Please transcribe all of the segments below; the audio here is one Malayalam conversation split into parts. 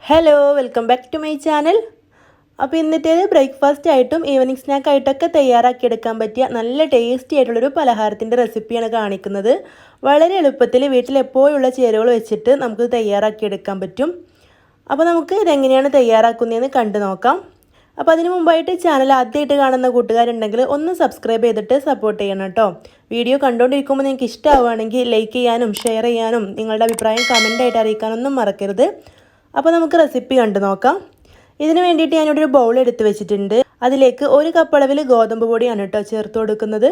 Hello, welcome back to my channel. അപ്പോൾ ഇന്നത്തേത് ബ്രേക്ക്ഫാസ്റ്റ് ആയിട്ടും ഈവനിങ് സ്നാക്ക് ആയിട്ടൊക്കെ തയ്യാറാക്കിയെടുക്കാൻ പറ്റിയ നല്ല ടേസ്റ്റി ആയിട്ടുള്ളൊരു പലഹാരത്തിൻ്റെ റെസിപ്പിയാണ് കാണിക്കുന്നത്. വളരെ എളുപ്പത്തിൽ വീട്ടിൽ എപ്പോഴുള്ള ചേരുവകൾ വെച്ചിട്ട് നമുക്ക് തയ്യാറാക്കിയെടുക്കാൻ പറ്റും. അപ്പോൾ നമുക്ക് ഇതെങ്ങനെയാണ് തയ്യാറാക്കുന്നതെന്ന് കണ്ടു നോക്കാം. അപ്പോൾ അതിന് മുമ്പായിട്ട് ചാനൽ ആദ്യമായിട്ട് കാണുന്ന കൂട്ടുകാരുണ്ടെങ്കിൽ ഒന്ന് സബ്സ്ക്രൈബ് ചെയ്തിട്ട് സപ്പോർട്ട് ചെയ്യണം കേട്ടോ. വീഡിയോ കണ്ടുകൊണ്ടിരിക്കുമ്പോൾ നിങ്ങൾക്ക് ഇഷ്ടമാവുകയാണെങ്കിൽ ലൈക്ക് ചെയ്യാനും ഷെയർ ചെയ്യാനും നിങ്ങളുടെ അഭിപ്രായം കമൻ്റായിട്ട് അറിയിക്കാനൊന്നും മറക്കരുത്. അപ്പോൾ നമുക്ക് റെസിപ്പി കണ്ടു നോക്കാം. ഇതിന് വേണ്ടിയിട്ട് ഞാനിവിടെ ഒരു ബൗൾ എടുത്ത് വെച്ചിട്ടുണ്ട്. അതിലേക്ക് 1 കപ്പ് അളവിൽ ഗോതമ്പ് പൊടിയാണ് കേട്ടോ ചേർത്ത് കൊടുക്കുന്നത്.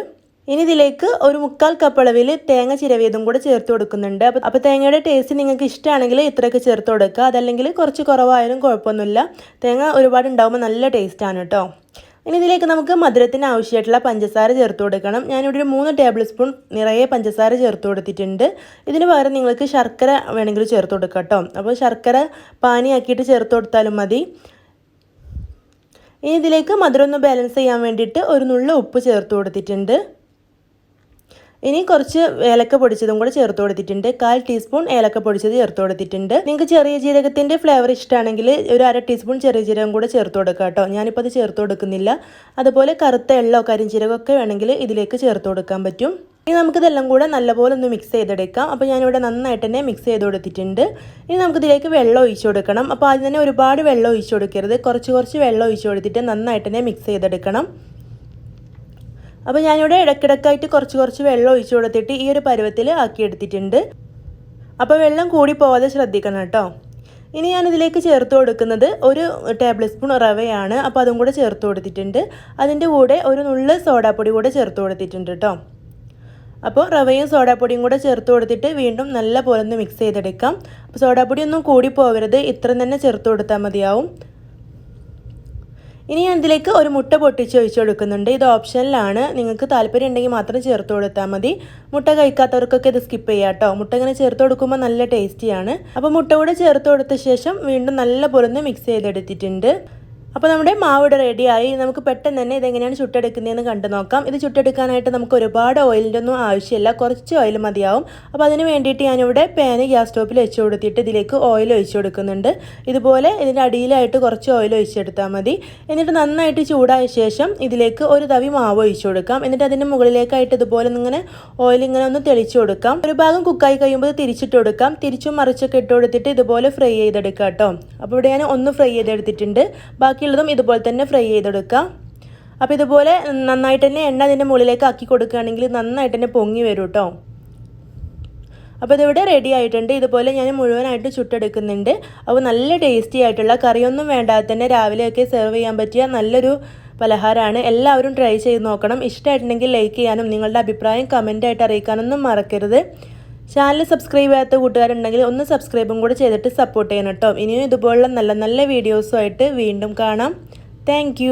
ഇനി ഇതിലേക്ക് 1/4 കപ്പ് അളവിൽ തേങ്ങ ചിരവിയതും കൂടെ ചേർത്ത് കൊടുക്കുന്നുണ്ട്. അപ്പോൾ തേങ്ങയുടെ ടേസ്റ്റ് നിങ്ങൾക്ക് ഇഷ്ടമാണെങ്കിൽ ഇത്രയൊക്കെ ചേർത്ത് കൊടുക്കുക. അതല്ലെങ്കിൽ കുറച്ച് കുറവായാലും കുഴപ്പമൊന്നുമില്ല. തേങ്ങ ഒരുപാട് ഉണ്ടാകുമ്പോൾ നല്ല ടേസ്റ്റാണ് കേട്ടോ. ഇനി ഇതിലേക്ക് നമുക്ക് മധുരത്തിന് ആവശ്യമായിട്ടുള്ള പഞ്ചസാര ചേർത്ത് കൊടുക്കണം. ഞാനിവിടെ ഒരു 3 ടേബിൾ സ്പൂൺ നിറയെ പഞ്ചസാര ചേർത്ത് കൊടുത്തിട്ടുണ്ട്. ഇതിന് പകരം നിങ്ങൾക്ക് ശർക്കര വേണമെങ്കിൽ ചേർത്ത് കൊടുക്കാം കേട്ടോ. അപ്പോൾ ശർക്കര പാനിയാക്കിയിട്ട് ചേർത്ത് കൊടുത്താലും മതി. ഇനി ഇതിലേക്ക് മധുരം ഒന്ന് ബാലൻസ് ചെയ്യാൻ വേണ്ടിയിട്ട് ഒരു നുള്ളു ഉപ്പ് ചേർത്ത് കൊടുത്തിട്ടുണ്ട്. ഇനി കുറച്ച് ഏലക്ക പൊടിച്ചതും കൂടെ ചേർത്ത് കൊടുത്തിട്ടുണ്ട്. 1/4 ടീസ്പൂൺ ഏലക്ക പൊടിച്ചത് ചേർത്ത് കൊടുത്തിട്ടുണ്ട്. നിങ്ങൾക്ക് ചെറിയ ജീരകത്തിൻ്റെ ഫ്ലേവർ ഇഷ്ടമാണെങ്കിൽ ഒരു 1/2 ടീസ്പൂൺ ചെറിയ ജീരകം കൂടെ ചേർത്ത് കൊടുക്കുക കേട്ടോ. ഞാനിപ്പോൾ അത് ചേർത്ത് കൊടുക്കുന്നില്ല. അതുപോലെ കറുത്ത എള്ളോ കരിഞ്ജീരകമൊക്കെ വേണമെങ്കിൽ ഇതിലേക്ക് ചേർത്ത് കൊടുക്കാൻ പറ്റും. ഇനി നമുക്കിതെല്ലാം കൂടെ നല്ലപോലെ ഒന്ന് മിക്സ് ചെയ്തെടുക്കാം. അപ്പോൾ ഞാനിവിടെ നന്നായിട്ട് തന്നെ മിക്സ് ചെയ്ത് കൊടുത്തിട്ടുണ്ട്. ഇനി നമുക്കിതിലേക്ക് വെള്ളം ഒഴിച്ചു കൊടുക്കണം. അപ്പോൾ ആദ്യം തന്നെ ഒരുപാട് വെള്ളം ഒഴിച്ചു കൊടുക്കരുത്. കുറച്ച് വെള്ളം ഒഴിച്ചു കൊടുത്തിട്ട് നന്നായിട്ട് തന്നെ മിക്സ് ചെയ്തെടുക്കണം. അപ്പോൾ ഞാനിവിടെ ഇടയ്ക്കിടയ്ക്കായിട്ട് കുറച്ച് വെള്ളം ഒഴിച്ചു കൊടുത്തിട്ട് ഈ ഒരു പരുവത്തിൽ ആക്കിയെടുത്തിട്ടുണ്ട്. അപ്പോൾ വെള്ളം കൂടി പോവാതെ ശ്രദ്ധിക്കണം കേട്ടോ. ഇനി ഞാനിതിലേക്ക് ചേർത്ത് കൊടുക്കുന്നത് 1 ടേബിൾ സ്പൂൺ റവയാണ്. അപ്പോൾ അതും കൂടെ ചേർത്ത് കൊടുത്തിട്ടുണ്ട്. അതിൻ്റെ കൂടെ ഒരു നുള്ള് സോഡാപ്പൊടി കൂടെ ചേർത്ത് കൊടുത്തിട്ടുണ്ട് കേട്ടോ. അപ്പോൾ റവയും സോഡാപ്പൊടിയും കൂടെ ചേർത്ത് കൊടുത്തിട്ട് വീണ്ടും നല്ല പോലെ ഒന്ന് മിക്സ് ചെയ്തെടുക്കാം. അപ്പോൾ സോഡാപ്പൊടി ഒന്നും കൂടി പോകരുത്, ഇത്രയും തന്നെ ചേർത്ത് കൊടുത്താൽ മതിയാവും. ഇനി ഞാൻ ഇതിലേക്ക് ഒരു മുട്ട പൊട്ടിച്ച് ഒഴിച്ചു കൊടുക്കുന്നുണ്ട്. ഇത് ഓപ്ഷനിലാണ്, നിങ്ങൾക്ക് താല്പര്യം ഉണ്ടെങ്കിൽ മാത്രം ചേർത്ത് കൊടുത്താൽ മതി. മുട്ട കഴിക്കാത്തവർക്കൊക്കെ ഇത് സ്കിപ്പ് ചെയ്യാം കേട്ടോ. മുട്ട ഇങ്ങനെ ചേർത്ത് കൊടുക്കുമ്പോൾ നല്ല ടേസ്റ്റിയാണ്. അപ്പോൾ മുട്ട കൂടെ ചേർത്ത് കൊടുത്ത ശേഷം വീണ്ടും നല്ല പോലെ ഒന്ന് മിക്സ് ചെയ്തെടുത്തിട്ടുണ്ട്. അപ്പോൾ നമ്മുടെ മാവിടെ റെഡിയായി. നമുക്ക് പെട്ടെന്ന് തന്നെ ഇതെങ്ങനെയാണ് ചുട്ടെടുക്കുന്നതെന്ന് കണ്ടു നോക്കാം. ഇത് ചുട്ടെടുക്കാനായിട്ട് നമുക്ക് ഒരുപാട് ഓയിലിൻ്റെ ഒന്നും ആവശ്യമില്ല, കുറച്ച് ഓയിൽ മതിയാവും. അപ്പോൾ അതിന് വേണ്ടിയിട്ട് ഞാനിവിടെ പാന് ഗ്യാസ് സ്റ്റോപ്പിൽ വെച്ച് കൊടുത്തിട്ട് ഇതിലേക്ക് ഓയിൽ ഒഴിച്ചു കൊടുക്കുന്നുണ്ട്. ഇതുപോലെ ഇതിൻ്റെ അടിയിലായിട്ട് കുറച്ച് ഓയിൽ ഒഴിച്ചെടുത്താൽ മതി. എന്നിട്ട് നന്നായിട്ട് ചൂടായ ശേഷം ഇതിലേക്ക് ഒരു തവി മാവ് ഒഴിച്ചു കൊടുക്കാം. എന്നിട്ട് അതിൻ്റെ മുകളിലേക്കായിട്ട് ഇതുപോലെ ഇങ്ങനെ ഓയിൽ ഇങ്ങനെ ഒന്ന് തെളിച്ചു കൊടുക്കാം. ഒരു ഭാഗം കുക്കായി കഴിയുമ്പോൾ തിരിച്ചിട്ട് കൊടുക്കാം. തിരിച്ചും മറിച്ചൊക്കെ ഇട്ട് കൊടുത്തിട്ട് ഇതുപോലെ ഫ്രൈ ചെയ്തെടുക്കാം കേട്ടോ. അപ്പോൾ ഇവിടെ ഞാൻ ഒന്ന് ഫ്രൈ ചെയ്തെടുത്തിട്ടുണ്ട്. ബാക്കിയുള്ളതും ഇതുപോലെ തന്നെ ഫ്രൈ ചെയ്തെടുക്കാം. അപ്പോൾ ഇതുപോലെ നന്നായിട്ട് തന്നെ എണ്ണ അതിൻ്റെ മുകളിലേക്ക് ആക്കി കൊടുക്കുകയാണെങ്കിൽ നന്നായിട്ട് തന്നെ പൊങ്ങി വരും കേട്ടോ. അപ്പോൾ ഇതിവിടെ റെഡി ആയിട്ടുണ്ട്. ഇതുപോലെ ഞാൻ മുഴുവനായിട്ട് ചുട്ടെടുക്കുന്നുണ്ട്. അപ്പോൾ നല്ല ടേസ്റ്റി ആയിട്ടുള്ള കറിയൊന്നും വേണ്ടാതെ തന്നെ രാവിലെയൊക്കെ സെർവ് ചെയ്യാൻ പറ്റിയ നല്ലൊരു പലഹാരമാണ്. എല്ലാവരും ട്രൈ ചെയ്ത് നോക്കണം. ഇഷ്ടമായിട്ടുണ്ടെങ്കിൽ ലൈക്ക് ചെയ്യാനും നിങ്ങളുടെ അഭിപ്രായം കമൻ്റായിട്ട് അറിയിക്കാനൊന്നും മറക്കരുത്. ചാനൽ സബ്സ്ക്രൈബ് ചെയ്യാത്ത കൂട്ടുകാരുണ്ടെങ്കിൽ ഒന്ന് സബ്സ്ക്രൈബും കൂടെ ചെയ്തിട്ട് സപ്പോർട്ട് ചെയ്യണം കേട്ടോ. ഇനിയും ഇതുപോലുള്ള നല്ല നല്ല വീഡിയോസുമായിട്ട് വീണ്ടും കാണാം. താങ്ക്